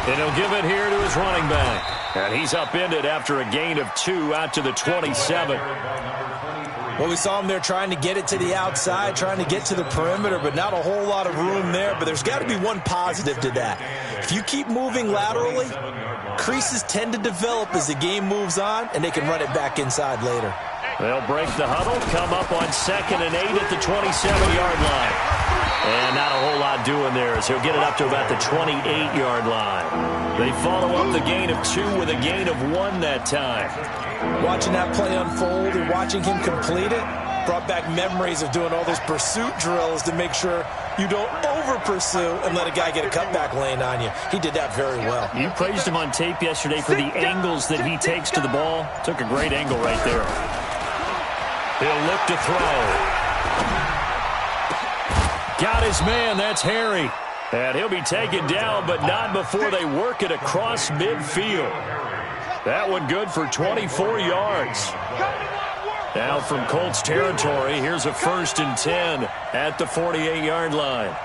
And he'll give it here to his running back. And he's upended after a gain of 2 out to the 27. Well, we saw him there trying to get it to the outside, trying to get to the perimeter, but not a whole lot of room there. But there's got to be one positive to that. If you keep moving laterally, creases tend to develop as the game moves on, and they can run it back inside later. They'll break the huddle, come up on 2nd and 8 at the 27-yard line. And not a whole lot doing there as he'll get it up to about the 28-yard line. They follow up the gain of 2 with a gain of 1 that time. Watching that play unfold and watching him complete it brought back memories of doing all those pursuit drills to make sure you don't over-pursue and let a guy get a cutback lane on you. He did that very well. You praised him on tape yesterday for the angles that he takes to the ball. Took a great angle right there. He'll look to throw. Got his man. That's Harry. And he'll be taken down, but not before they work it across midfield. That one good for 24 yards. Now from Colts territory, here's a 1st and 10 at the 48-yard line.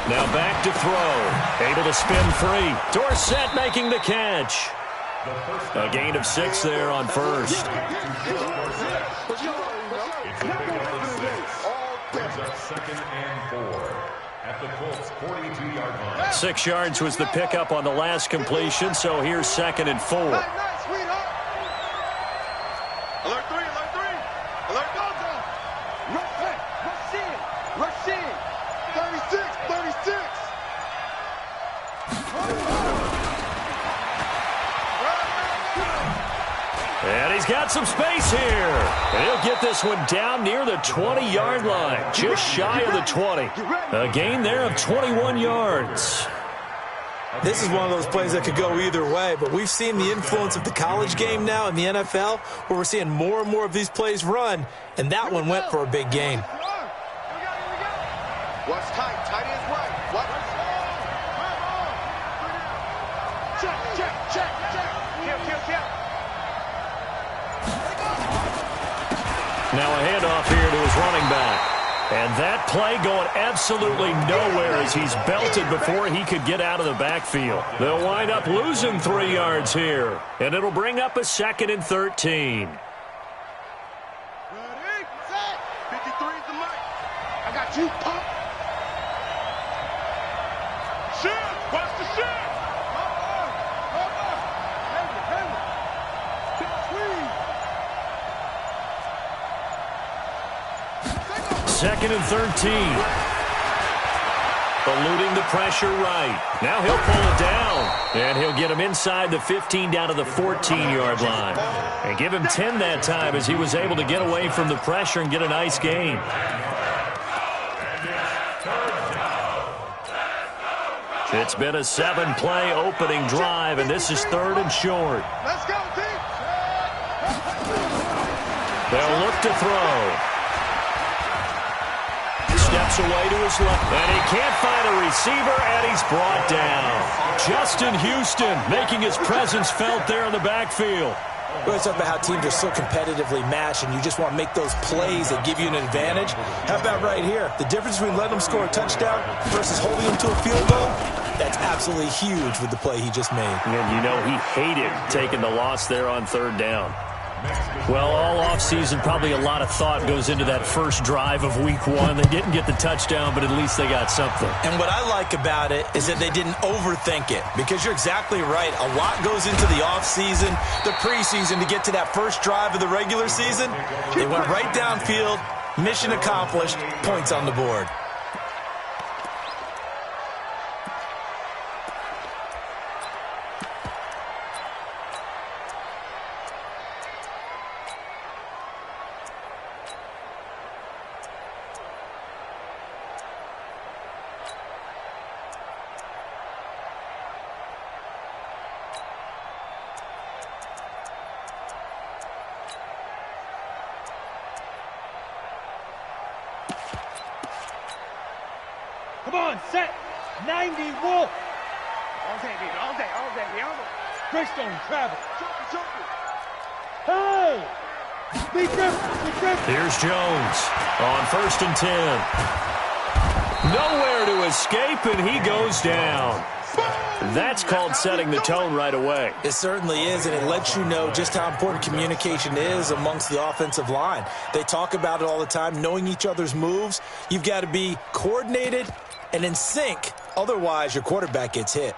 Now back to throw. Able to spin free. Dorsett making the catch. A gain of 6 there on 1st. 2nd and 4 at the Colts 42-yard line. 6 yards was the pickup on the last completion, so here's 2nd and 4. Alert 3, alert 3. Alert go. Rush in. 36. And he's got some space here. And he'll get this one down near the 20-yard line, just shy of the 20. A gain there of 21 yards. This is one of those plays that could go either way, but we've seen the influence of the college game now in the NFL, where we're seeing more and more of these plays run, and that one went for a big gain. Watch tight. Tight ends right. What? Check. Kill. Now a handoff here to his running back. And that play going absolutely nowhere as he's belted before he could get out of the backfield. They'll wind up losing 3 yards here. And it'll bring up a 2nd and 13. Ready, set. 53's the mic. I got you, pump. Shit, watch the shit. Second and 13. Eluding the pressure right. Now he'll pull it down. And he'll get him inside the 15 down to the 14-yard line. And give him 10 that time as he was able to get away from the pressure and get a nice gain. It's been a 7-play opening drive, and this is 3rd and short. Let's go, team. They'll look to throw. Steps away to his left, and he can't find a receiver, and he's brought down. Justin Houston making his presence felt there in the backfield. We always talk about how teams are so competitively matched, and you just want to make those plays that give you an advantage. How about right here? The difference between letting them score a touchdown versus holding them to a field goal, that's absolutely huge with the play he just made. And you know he hated taking the loss there on 3rd down. Well, all offseason, probably a lot of thought goes into that first drive of Week 1. They didn't get the touchdown, but at least they got something. And what I like about it is that they didn't overthink it, because you're exactly right. A lot goes into the offseason, the preseason, to get to that first drive of the regular season. They went right downfield, mission accomplished, points on the board. Come on, set. 90 Wolf. All day. Greystone travel. Jump it. Hey! Here's Jones on 1st and 10. Nowhere to escape, and he goes down. That's called setting the tone right away. It certainly is, and it lets you know just how important communication is amongst the offensive line. They talk about it all the time, knowing each other's moves. You've got to be coordinated and in sync. Otherwise, your quarterback gets hit.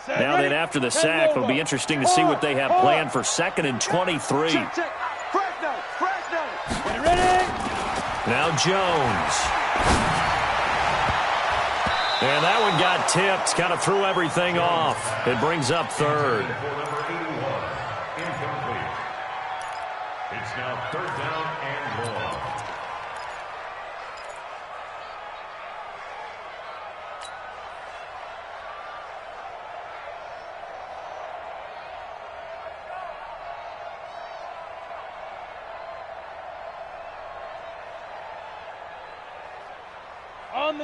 Now then, after the sack, it'll be interesting to see what they have planned for 2nd and 23. Now Jones. And that one got tipped, kind of threw everything off. It brings up 3rd. It's now 3rd down and long.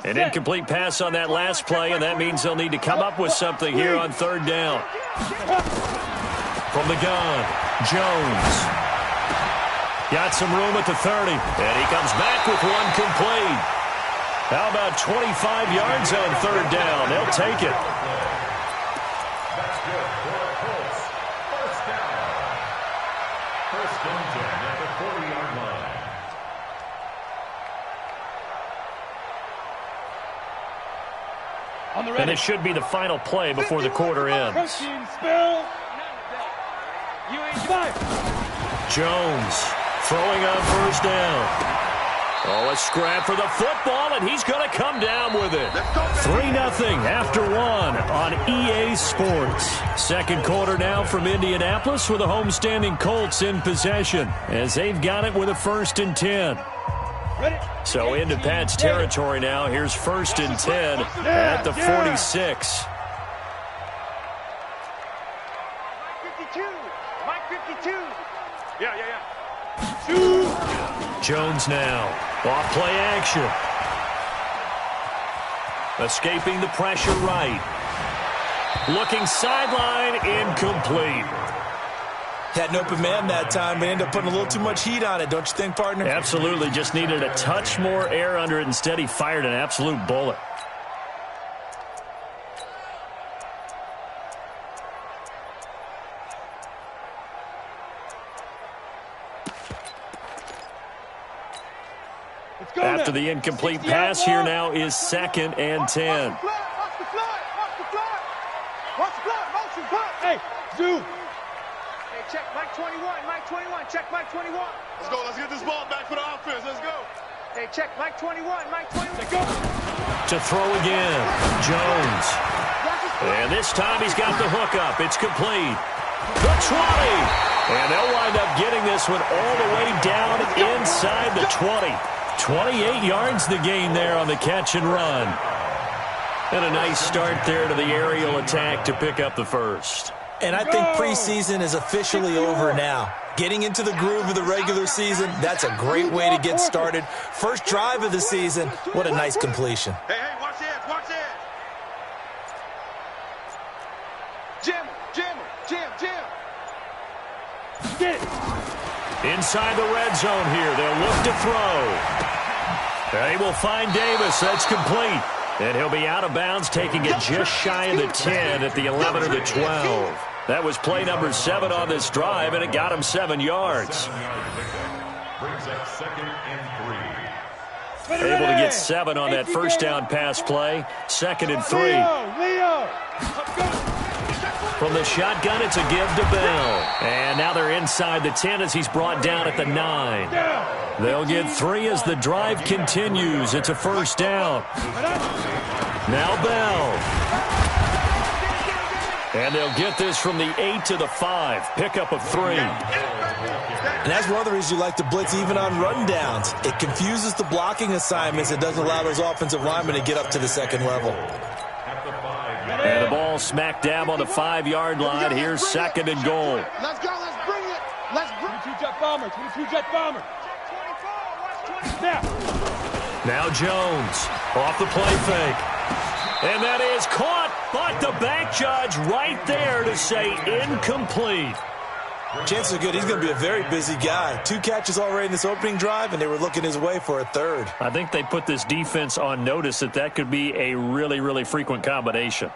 An incomplete pass on that last play, and that means they'll need to come up with something here on 3rd down. From the gun, Jones. Got some room at the 30, and he comes back with one complete. How about 25 yards on 3rd down? They'll take it. That's good for the Colts. 1st down. 1st and 10 at the 40-yard line. And it should be the final play before the quarter ends. Jones throwing on 1st down. Oh, a scrap for the football, and he's going to come down with it. 3-0 after 1 on EA Sports. 2nd quarter now from Indianapolis with the homestanding Colts in possession as they've got it with a 1st and 10. So into Pat's territory now. Here's 1st and 10 at the 46. Mike 52. Yeah. Jones now. Off play action. Escaping the pressure right. Looking sideline, incomplete. Had an open man that time, but ended up putting a little too much heat on it, don't you think, partner? Absolutely. Just needed a touch more air under it. Instead, he fired an absolute bullet. After the incomplete pass, here now is 2nd and 10. Watch the blood. Motion, blood. Hey, Zoo. Hey, check Mike 21. Check Mike 21. Let's go. Let's get this ball back for the offense. Let's go. Hey, check Mike 21. Let's go. To throw again. Jones. And this time he's got the hook up. It's complete. The 20. And they'll wind up getting this one all the way down inside the 20. 28 yards the gain there on the catch and run. And a nice start there to the aerial attack to pick up the 1st. And I think preseason is officially over now. Getting into the groove of the regular season, that's a great way to get started. First drive of the season, what a nice completion. Hey, watch it. Jim. Get it. Inside the red zone here, they'll look to throw. They will find Davis. That's complete. And he'll be out of bounds, taking it just shy of the 10 at the 11 or the 12. That was play number 7 on this drive, and it got him 7 yards. Brings up 2nd and 3. Able to get 7 on that first down pass play. 2nd and 3. Leo. From the shotgun, it's a give to Bell. And now they're inside the 10 as he's brought down at the 9. They'll get 3 as the drive continues. It's a 1st down. Now Bell. And they'll get this from the 8 to the 5. Pickup of 3. And that's one of the reasons you like to blitz even on rundowns. It confuses the blocking assignments. It doesn't allow those offensive linemen to get up to the 2nd level. At the 5. And the ball smack dab on the 5-yard line. Here's 2nd and goal. Let's go. Let's bring it. Let's bring it. 22 jet bomber. 22 jet bomber. Now Jones off the play fake. And that is caught, but the back judge right there to say incomplete. Chances are good he's going to be a very busy guy. 2 catches already in this opening drive, and they were looking his way for a 3rd. I think they put this defense on notice that could be a really, really frequent combination.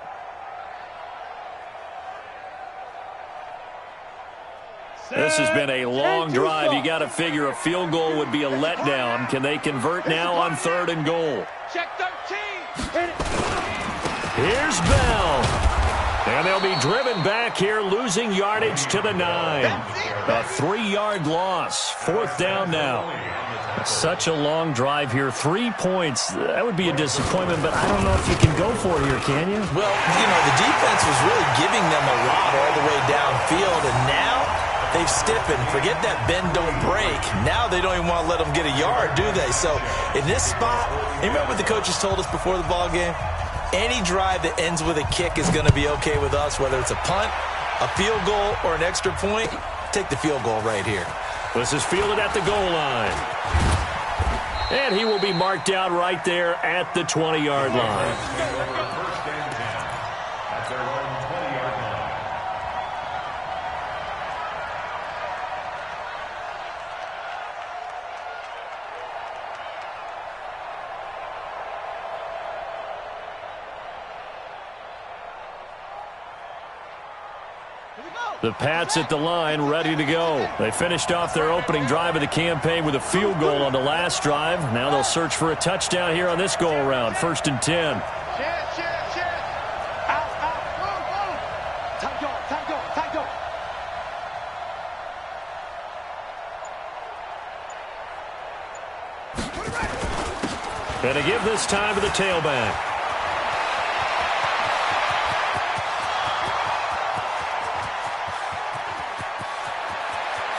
This has been a long drive. You got to figure a field goal would be a letdown. Can they convert now on 3rd and goal? Check 13. Here's Bell. And they'll be driven back here, losing yardage to the 9. A 3-yard loss. 4th down now. Such a long drive here. 3 points. That would be a disappointment, but I don't know if you can go for it here, can you? Well, the defense was really giving them a lot all the way downfield, and now they've stiffened. Forget that bend, don't break. Now they don't even want to let them get a yard, do they? So in this spot, you remember what the coaches told us before the ball game? Any drive that ends with a kick is going to be okay with us, whether it's a punt, a field goal, or an extra point. Take the field goal right here. This is fielded at the goal line. And he will be marked out right there at the 20-yard line. First and 10 at their own 20-yard line. The Pats at the line, ready to go. They finished off their opening drive of the campaign with a field goal on the last drive. Now they'll search for a touchdown here on this go-around. 1st and 10. Out. Go. Time go. And to give this time to the tailback.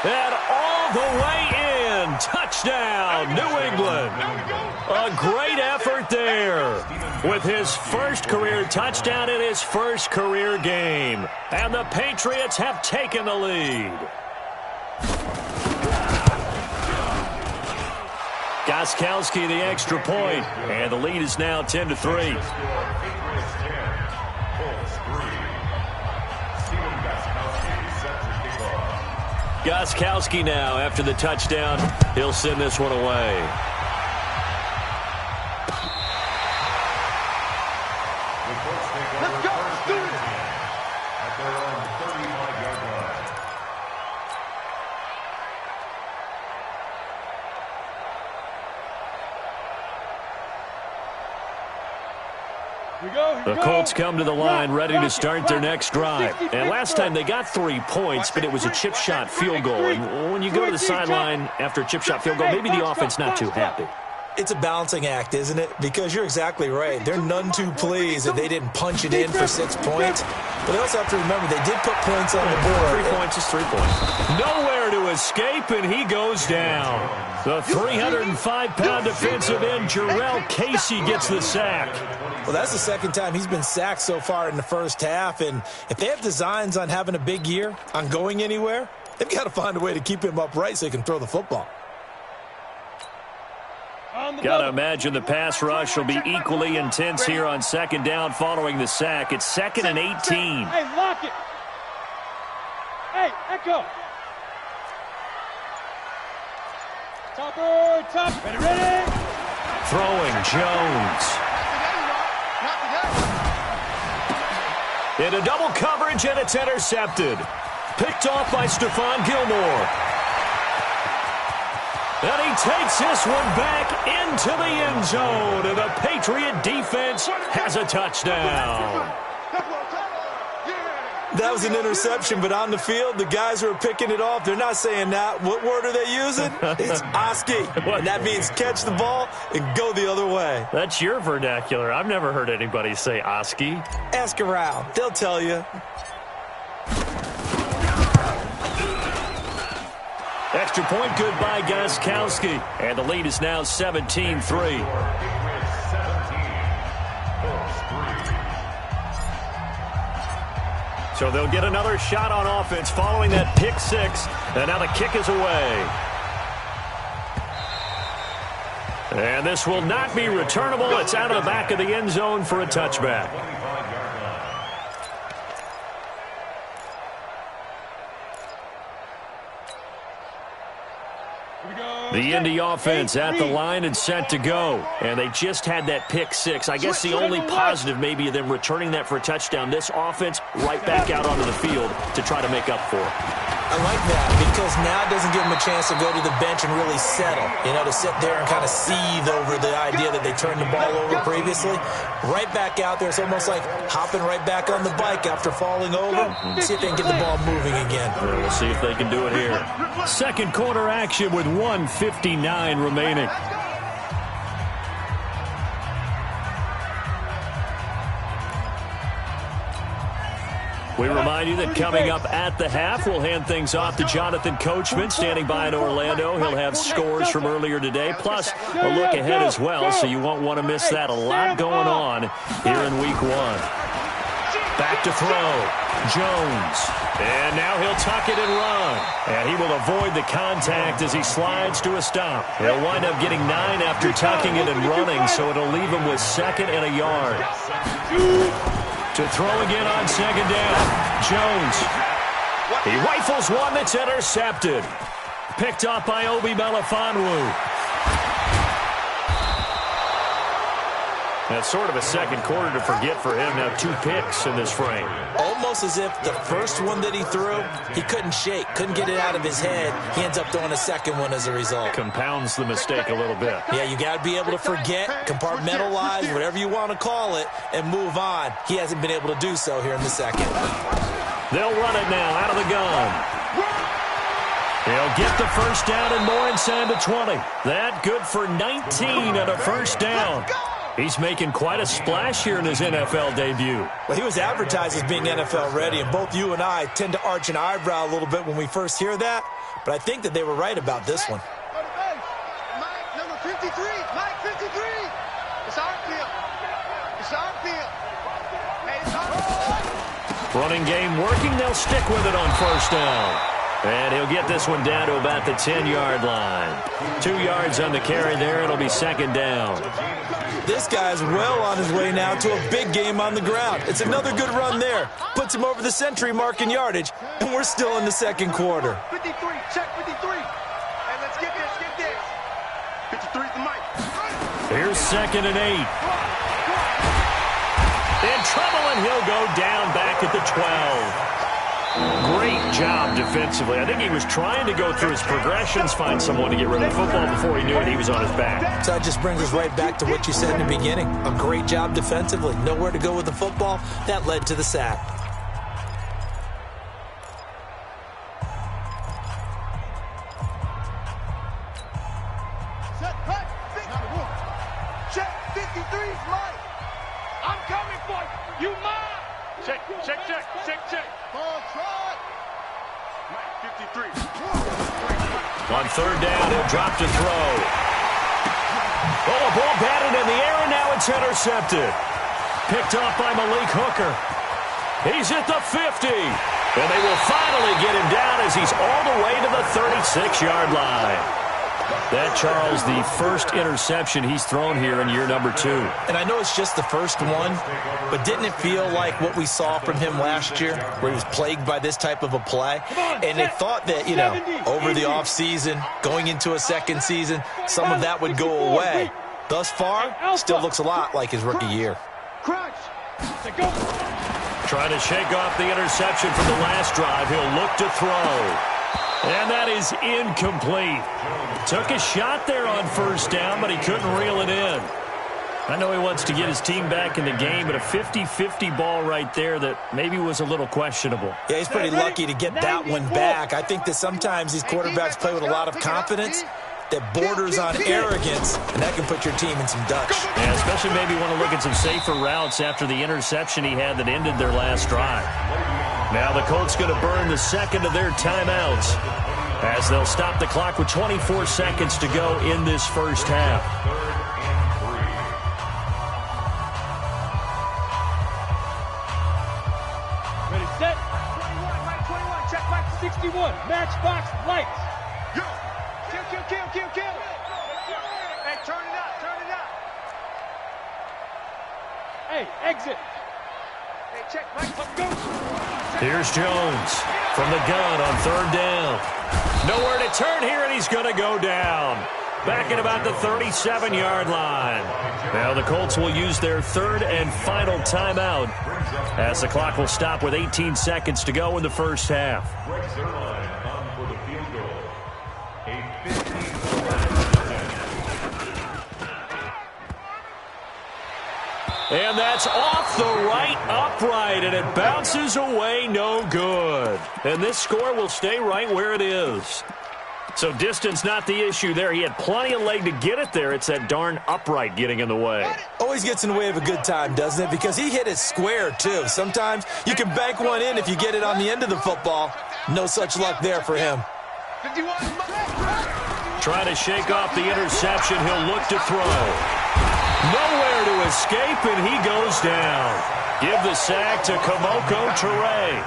And all the way in. Touchdown, New England. A great effort there with his first career touchdown in his first career game. And the Patriots have taken the lead. Gostkowski the extra point, and the lead is now 10-3. Gostkowski now, after the touchdown, he'll send this one away. Let's go. Let's do it. At their own 35-yard line. The Colts come to the line ready to start their next drive. And last time they got 3 points, but it was a chip shot field goal. And when you go to the sideline after a chip shot field goal, maybe the offense not too happy. It's a balancing act, isn't it? Because you're exactly right. They're none too pleased that they didn't punch it in for 6 points. But they also have to remember they did put points on the board. 3 points is 3 points. Nowhere to escape, and he goes down. The 305-pound defensive end, Jarrell Casey, gets the sack. Well, that's the second time he's been sacked so far in the first half. And if they have designs on having a big year, on going anywhere, they've got to find a way to keep him upright so he can throw the football. Got to imagine the pass rush will be equally intense here on second down following the sack. It's 2nd and 18. Hey, lock it. Hey, echo. Top. Ready. Throwing Jones. Into double coverage, and it's intercepted. Picked off by Stephon Gilmore. And he takes this one back into the end zone. And the Patriot defense has a touchdown. That was an interception, but on the field, the guys who are picking it off, they're not saying that. What word are they using? It's Oski. And that means catch the ball and go the other way. That's your vernacular. I've never heard anybody say Oski. Ask around. They'll tell you. Extra point good by Gostkowski. And the lead is now 17-3. So they'll get another shot on offense following that pick six. And now the kick is away. And this will not be returnable. It's out of the back of the end zone for a touchback. The Indy offense at the line and set to go. And they just had that pick six. I guess the only positive maybe of them returning that for a touchdown. This offense right back out onto the field to try to make up for it. I like that because now it doesn't give them a chance to go to the bench and really settle. You know, to sit there and kind of seethe over the idea that they turned the ball over previously. Right back out there. It's almost like hopping right back on the bike after falling over. See if they can get the ball moving again. Well, we'll see if they can do it here. Second quarter action with 1:59 remaining. We remind you that coming up at the half, we'll hand things off to Jonathan Coachman, standing by in Orlando. He'll have scores from earlier today, plus a look ahead as well, so you won't want to miss that. A lot going on here in Week 1. Back to throw. Jones. And now he'll tuck it and run. And he will avoid the contact as he slides to a stop. He'll wind up getting 9 after tucking it and running, so it'll leave him with 2nd and a yard. To throw again on 2nd down. Jones. He rifles one that's intercepted. Picked off by Obi Melifonwu. That's sort of a second quarter to forget for him. Now 2 picks in this frame. Almost as if the first one that he threw, he couldn't shake, couldn't get it out of his head. He ends up throwing a second one as a result. Compounds the mistake a little bit. Yeah, you got to be able to forget, compartmentalize, whatever you want to call it, and move on. He hasn't been able to do so here in the second. They'll run it now out of the gun. He'll get the first down and more inside the 20. That good for 19 and a first down. He's making quite a splash here in his NFL debut. Well, he was advertised as being NFL ready, and both you and I tend to arch an eyebrow a little bit when we first hear that, but I think that they were right about this one. Mike, number 53. Mike, 53. It's our field. It's our field. Hey, it's our field. Running game working. They'll stick with it on first down. And he'll get this one down to about the 10-yard line. 2 yards on the carry there. It'll be 2nd down. This guy's well on his way now to a big game on the ground. It's another good run there. Puts him over the century mark in yardage, and we're still in the second quarter. 53, check 53. Hey, let's get this. 53's the mic. Here's 2nd and 8. In trouble, and he'll go down back at the 12. Great job defensively. I think he was trying to go through his progressions, find someone to get rid of the football before he knew it. He was on his back. So that just brings us right back to what you said in the beginning. A great job defensively. Nowhere to go with the football. That led to the sack. Set, cut, check 53's Mike. I'm coming for you. You mine. Check. Ball try. Mike, 53. On 3rd down, he'll drop to throw. Oh, a ball batted in the air, and now it's intercepted. Picked off by Malik Hooker. He's at the 50. And they will finally get him down as he's all the way to the 36-yard line. That, Charles, the first interception he's thrown here in year number 2. And I know it's just the first one, but didn't it feel like what we saw from him last year, where he was plagued by this type of a play? And they thought that, you know, over the offseason, going into a second season, some of that would go away. Thus far, still looks a lot like his rookie year. Trying to shake off the interception from the last drive. He'll look to throw. And that is incomplete. Took a shot there on first down, but he couldn't reel it in. I know he wants to get his team back in the game, but a 50-50 ball right there that maybe was a little questionable. Yeah, he's pretty lucky to get that one back. I think that sometimes these quarterbacks play with a lot of confidence that borders on arrogance, and that can put your team in some Dutch. Yeah, especially maybe want to look at some safer routes after the interception he had that ended their last drive. Now the Colts going to burn the second of their timeouts as they'll stop the clock with 24 seconds to go in this first half. Ready, set. Mike 21, check Mike 61, matchbox lights. Yo! Kill. Hey, turn it up. Hey, exit. Hey, check Mike. Let's go. Here's Jones from the gun on third down. Nowhere to turn here, and he's going to go down. Back at about the 37-yard line. Now the Colts will use their third and final timeout as the clock will stop with 18 seconds to go in the first half. And that's off the right upright, and it bounces away no good. And this score will stay right where it is. So distance not the issue there. He had plenty of leg to get it there. It's that darn upright getting in the way. Always gets in the way of a good time, doesn't it? Because he hit it square, too. Sometimes you can bank one in if you get it on the end of the football. No such luck there for him. Trying to shake off the interception. He'll look to throw. Nowhere to escape, and he goes down. Give the sack to Kamoko Toure.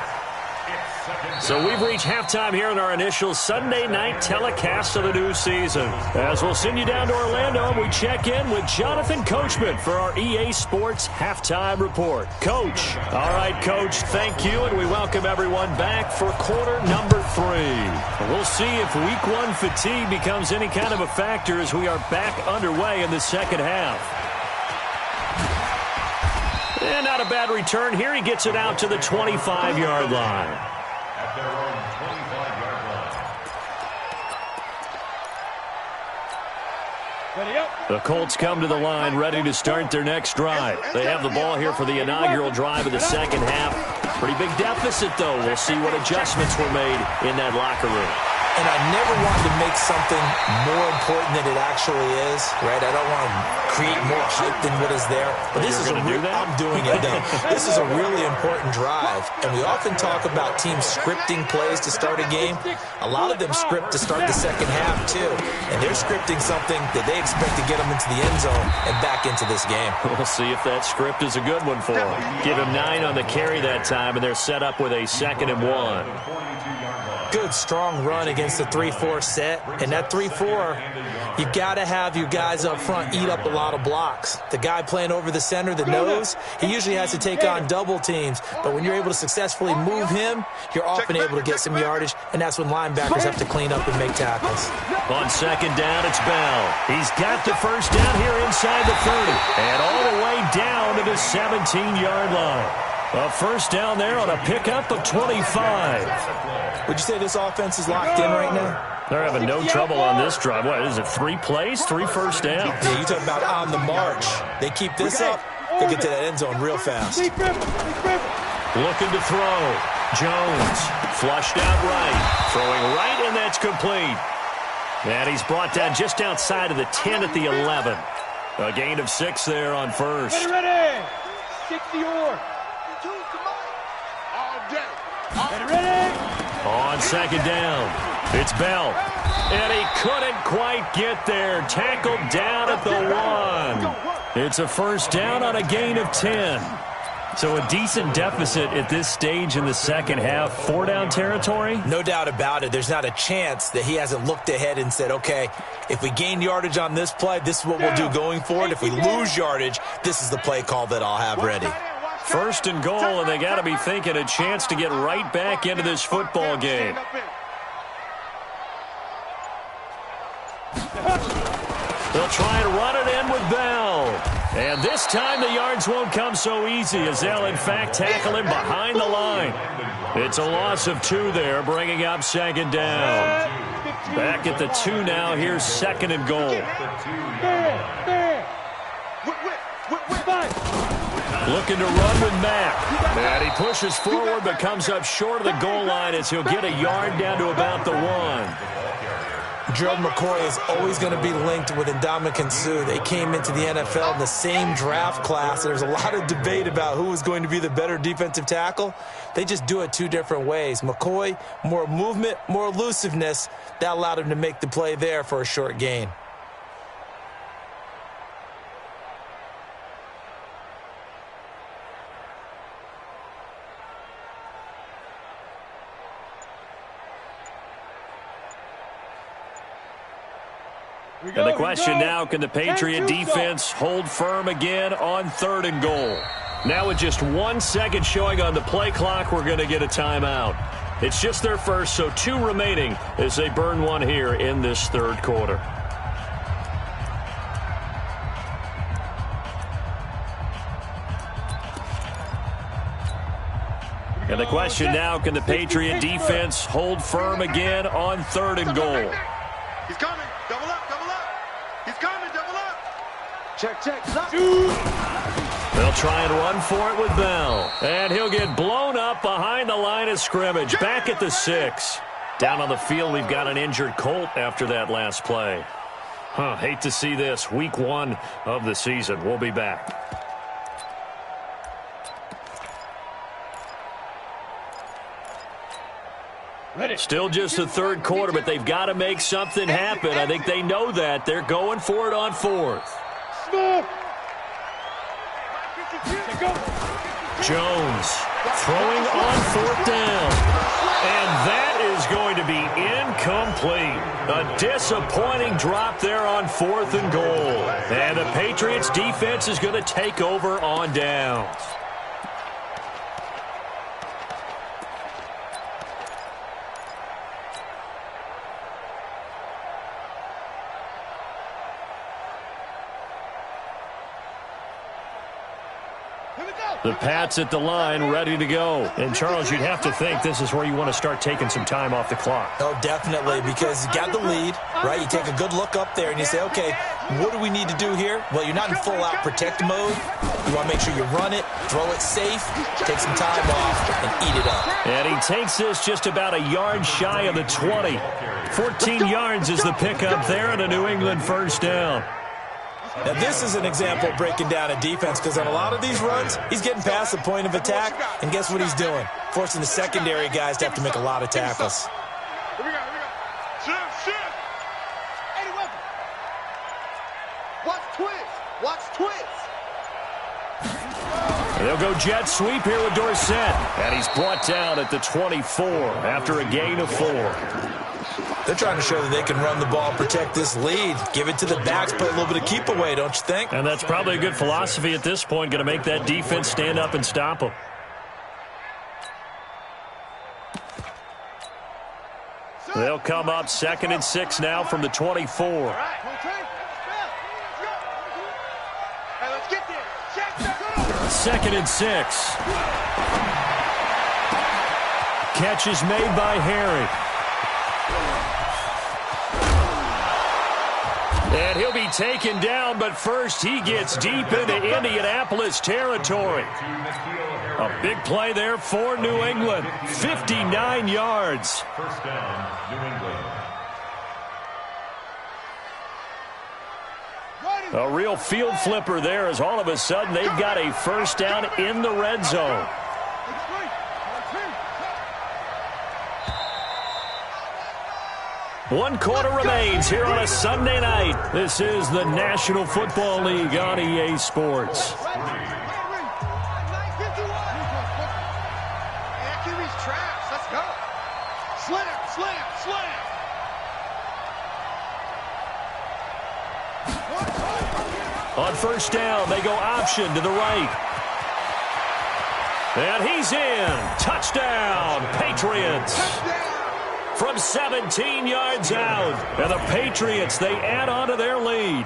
So we've reached halftime here in our initial Sunday night telecast of the new season. As we'll send you down to Orlando, and we check in with Jonathan Coachman for our EA Sports Halftime Report. Coach. All right, Coach, thank you, and we welcome everyone back for quarter number 3. We'll see if week 1 fatigue becomes any kind of a factor as we are back underway in the second half. And not a bad return here. He gets it out to the 25-yard line. At their own 25-yard line. Ready up. The Colts come to the line ready to start their next drive. They have the ball here for the inaugural drive of the second half. Pretty big deficit, though. We'll see what adjustments were made in that locker room. And I never wanted to make something more important than it actually is, right? I don't want to create more hype than what is there. But this is a real, I'm doing it, though. This is a really important drive. And we often talk about teams scripting plays to start a game. A lot of them script to start the second half, too. And they're scripting something that they expect to get them into the end zone and back into this game. We'll see if that script is a good one for them. Give him 9 on the carry that time, and they're set up with a 2nd and 1. Good, strong run against the 3-4 set. And that 3-4, you got to have your guys up front eat up a lot of blocks. The guy playing over the center, the nose, he usually has to take on double teams. But when you're able to successfully move him, you're often able to get some yardage, and that's when linebackers have to clean up and make tackles. On 2nd down, it's Bell. He's got the first down here inside the 30. And all the way down to the 17-yard line. A first down there on a pickup of 25. Would you say this offense is locked in right now? They're having no trouble on this drive. What is it, 3 plays, 3 first downs? Yeah, you talk about on the march. They keep this up, they'll get to that end zone real fast. Looking to throw. Jones flushed out right. Throwing right, and that's complete. And he's brought down just outside of the 10 at the 11. A gain of 6 there on first. Ready. 60-or. Ready. On 2nd down, it's Bell. And he couldn't quite get there. Tackled down at the 1. It's a first down on a gain of 10. So a decent deficit at this stage in the second half. 4-down territory? No doubt about it. There's not a chance that he hasn't looked ahead and said, okay, if we gain yardage on this play, this is what we'll do going forward. If we lose yardage, this is the play call that I'll have ready. 1st and goal, and they got to be thinking a chance to get right back into this football game. They'll try and run it in with Bell. And this time the yards won't come so easy as they'll, in fact, tackle him behind the line. It's a loss of 2 there, bringing up 2nd down. Back at the 2 now. Here's 2nd and goal. Looking to run with Mack. And he pushes forward but comes up short of the goal line as he'll get a yard down to about the 1. Gerald McCoy is always going to be linked with Ndamukong Suh. They came into the NFL in the same draft class. There's a lot of debate about who was going to be the better defensive tackle. They just do it 2 different ways. McCoy, more movement, more elusiveness. That allowed him to make the play there for a short gain. And the question now, can the Patriot defense hold firm again on 3rd and goal? Now with just 1 second showing on the play clock, we're going to get a timeout. It's just their first, so 2 remaining as they burn one here in this 3rd quarter. And the question now, can the Patriot defense hold firm again on 3rd and goal? He's coming. Double up, double up. He's coming, double up. Check, check. They'll try and run for it with Bell. And he'll get blown up behind the line of scrimmage. Back at the 6. Down on the field, we've got an injured Colt after that last play. Hate to see this. Week 1 of the season. We'll be back. Still just the 3rd quarter, but they've got to make something happen. I think they know that. They're going for it on 4th. Jones throwing on 4th down. And that is going to be incomplete. A disappointing drop there on 4th and goal. And the Patriots defense is going to take over on downs. The Pats at the line, ready to go. And, Charles, you'd have to think this is where you want to start taking some time off the clock. Oh, definitely, because you got the lead, right? You take a good look up there and you say, okay, what do we need to do here? Well, you're not in full-out protect mode. You want to make sure you run it, throw it safe, take some time off, and eat it up. And he takes this just about a yard shy of the 20. 14 yards is the pickup there and a New England 1st down. Now, this is an example of breaking down a defense, because on a lot of these runs, he's getting past the point of attack, and guess what he's doing? Forcing the secondary guys to have to make a lot of tackles. Here we go, here we go. Shift, shift. Eddie Weapon. Watch twist. Watch twist. And they'll go jet sweep here with Dorsett. And he's brought down at the 24 after a gain of 4. They're trying to show that they can run the ball, protect this lead, give it to the backs, play a little bit of keep away, don't you think? And that's probably a good philosophy at this point, going to make that defense stand up and stop them. They'll come up 2nd and 6 now from the 24. All right. Hey, let's get there. Check, check. 2nd and 6. Catch is made by Harry. And he'll be taken down, but first he gets deep into Indianapolis territory. A big play there for New England. 59 yards. 1st down, New England. A real field flipper there, as all of a sudden they've got a 1st down in the red zone. One quarter remains here on a Sunday night. This is the National Football League on EA Sports. Let's go. Slam, slam, slam. On 1st down, they go option to the right. And he's in. Touchdown, Patriots. From 17 yards out. And the Patriots, they add on to their lead.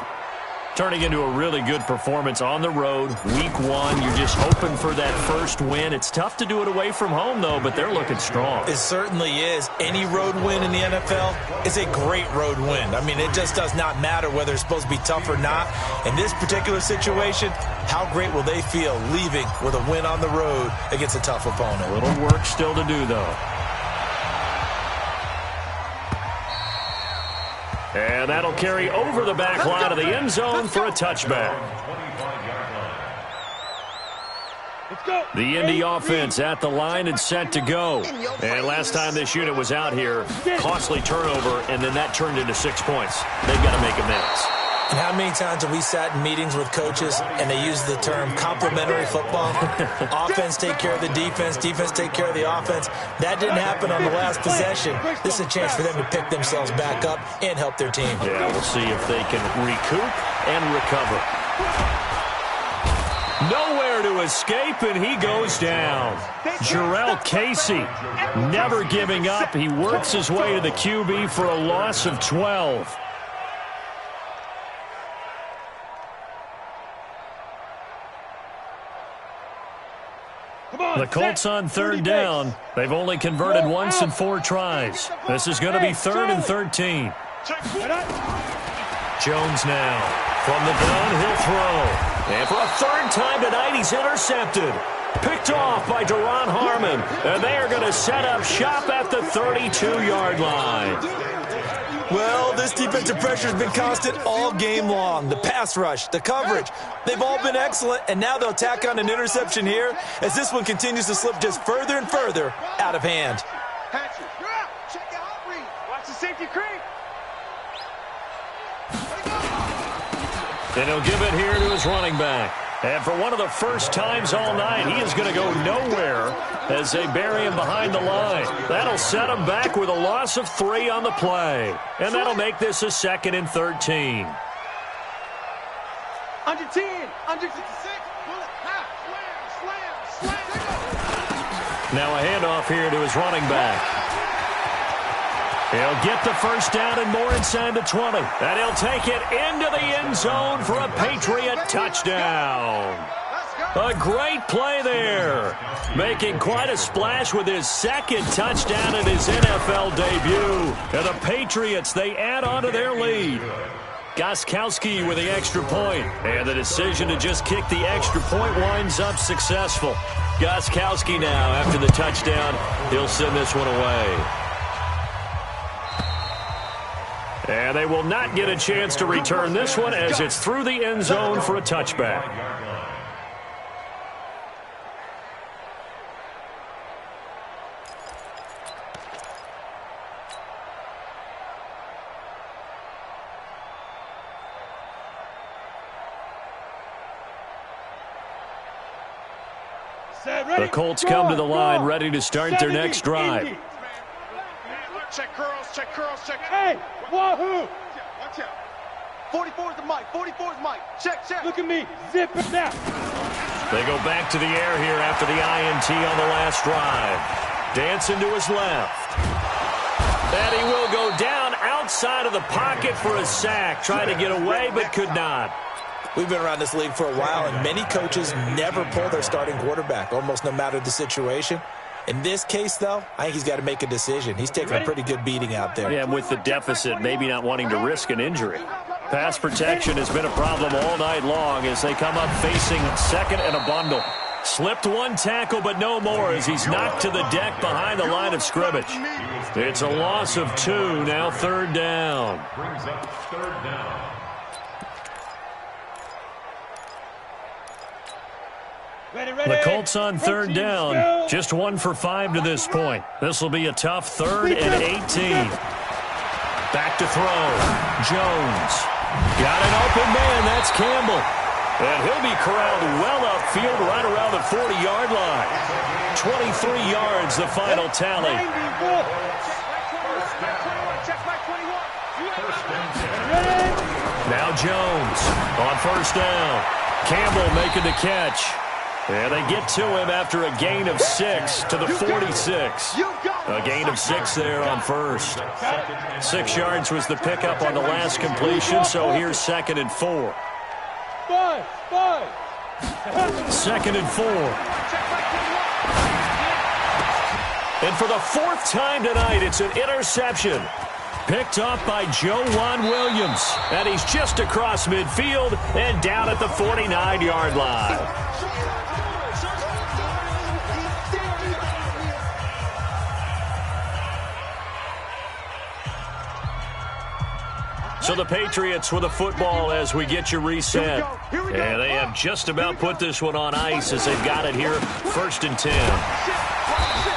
Turning into a really good performance on the road. Week 1, you're just hoping for that first win. It's tough to do it away from home, though, but they're looking strong. It certainly is. Any road win in the NFL is a great road win. I mean, it just does not matter whether it's supposed to be tough or not. In this particular situation, how great will they feel leaving with a win on the road against a tough opponent? A little work still to do, though. And that'll carry over the back line of the end zone for a touchback. The Indy offense at the line and set to go. And last time this unit was out here, costly turnover, and then that turned into 6 points. They've got to make amends. And how many times have we sat in meetings with coaches and they use the term complementary football? Offense take care of the defense, defense take care of the offense. That didn't happen on the last possession. This is a chance for them to pick themselves back up and help their team. Yeah, we'll see if they can recoup and recover. Nowhere to escape, and he goes down. Jarrell Casey never giving up. He works his way to the QB for a loss of 12. The Colts on third down. They've only converted once in 4 tries. This is going to be 3rd and 13. Jones now from the gun. He'll throw. And for a 3rd time tonight, he's intercepted. Picked off by Deron Harmon. And they are going to set up shop at the 32-yard line. Well, this defensive pressure has been constant all game long. The pass rush, the coverage, they've all been excellent, and now they'll tack on an interception here as this one continues to slip just further and further out of hand. Patrick, you're out. Check out read. Watch the safety creep. And he'll give it here to his running back. And for one of the first times all night, he is going to go nowhere as they bury him behind the line. That'll set him back with a loss of 3 on the play. And that'll make this a 2nd and 13. Under 10, under 56. Bullet, half, slam, slam, slam. Now a handoff here to his running back. He'll get the first down and more inside the 20. And he'll take it into the end zone for a Patriot touchdown. A great play there. Making quite a splash with his 2nd touchdown in his NFL debut. And the Patriots, they add on to their lead. Gostkowski with the extra point. And the decision to just kick the extra point winds up successful. Gostkowski now, after the touchdown, he'll send this one away. And they will not get a chance to return this one as it's through the end zone for a touchback. The Colts come to the line ready to start their next drive. Check curls, check curls, check. Hey, wahoo! Watch out. 44 is the mic, 44 is mic. Check, check. Look at me. Zip it now. They go back to the air here after the INT on the last drive. Dancing to his left. And he will go down outside of the pocket for a sack. Trying to get away, but could not. We've been around this league for a while, and many coaches never pull their starting quarterback, almost no matter the situation. In this case, though, I think he's got to make a decision. He's taking a pretty good beating out there. Yeah, with the deficit, maybe not wanting to risk an injury. Pass protection has been a problem all night long as they come up facing 2nd and a bundle. Slipped one tackle, but no more as he's knocked to the deck behind the line of scrimmage. It's a loss of 2, now 3rd down. Brings up 3rd down. The Colts on 3rd down, just 1 for 5 to this point. This will be a tough 3rd and 18. Back to throw. Jones. Got an open man. That's Campbell. And he'll be corralled well upfield right around the 40-yard line. 23 yards, the final tally. Now Jones on 1st down. Campbell making the catch. And they get to him after a gain of 6 to the 46. A gain of 6 there on 1st. 6 yards was the pickup on the last completion, so here's 2nd and 4. 2nd and 4. And for the 4th time tonight, it's an interception. Picked up by Joejuan Williams. And he's just across midfield and down at the 49-yard line. So the Patriots with a football as we get you reset. And they have just about put this one on ice as they've got it here, 1st and 10.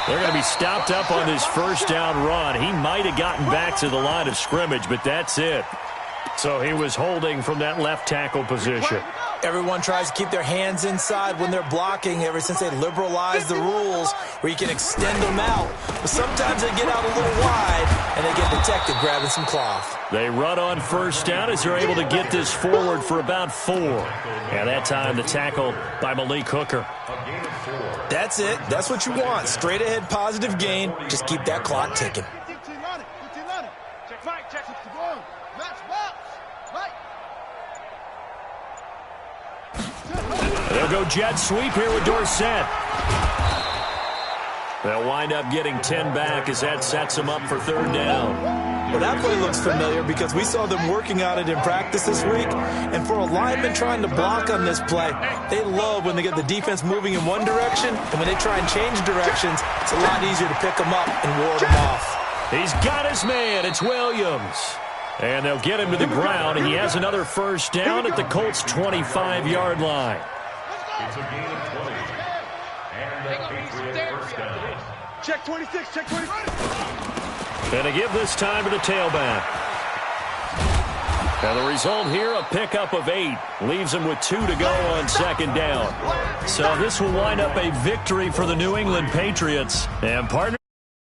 They're going to be stopped up on this 1st down run. He might have gotten back to the line of scrimmage, but that's it. So he was holding from that left tackle position. Everyone tries to keep their hands inside when they're blocking ever since they liberalized the rules where you can extend them out. But sometimes they get out a little wide and they get detected grabbing some cloth. They run on first down as they're able to get this forward for about 4. And that time the tackle by Malik Hooker. That's it. That's what you want. Straight ahead positive gain. Just keep that clock ticking. Check Mike, check. They'll go jet sweep here with Dorsett. They'll wind up getting 10 back as that sets them up for third down. Well, that play looks familiar because we saw them working on it in practice this week. And for a lineman trying to block on this play, they love when they get the defense moving in one direction. And when they try and change directions, it's a lot easier to pick them up and ward them off. He's got his man. It's Williams. And they'll get him to the ground, and he has another first down at the Colts' 25-yard line. It's a gain of 20. And the Patriot first down. Check 26, check 26. And to give this time to the tailback. And the result here, a pickup of 8. Leaves them with 2 to go on second down. So this will wind up a victory for the New England Patriots. And partner.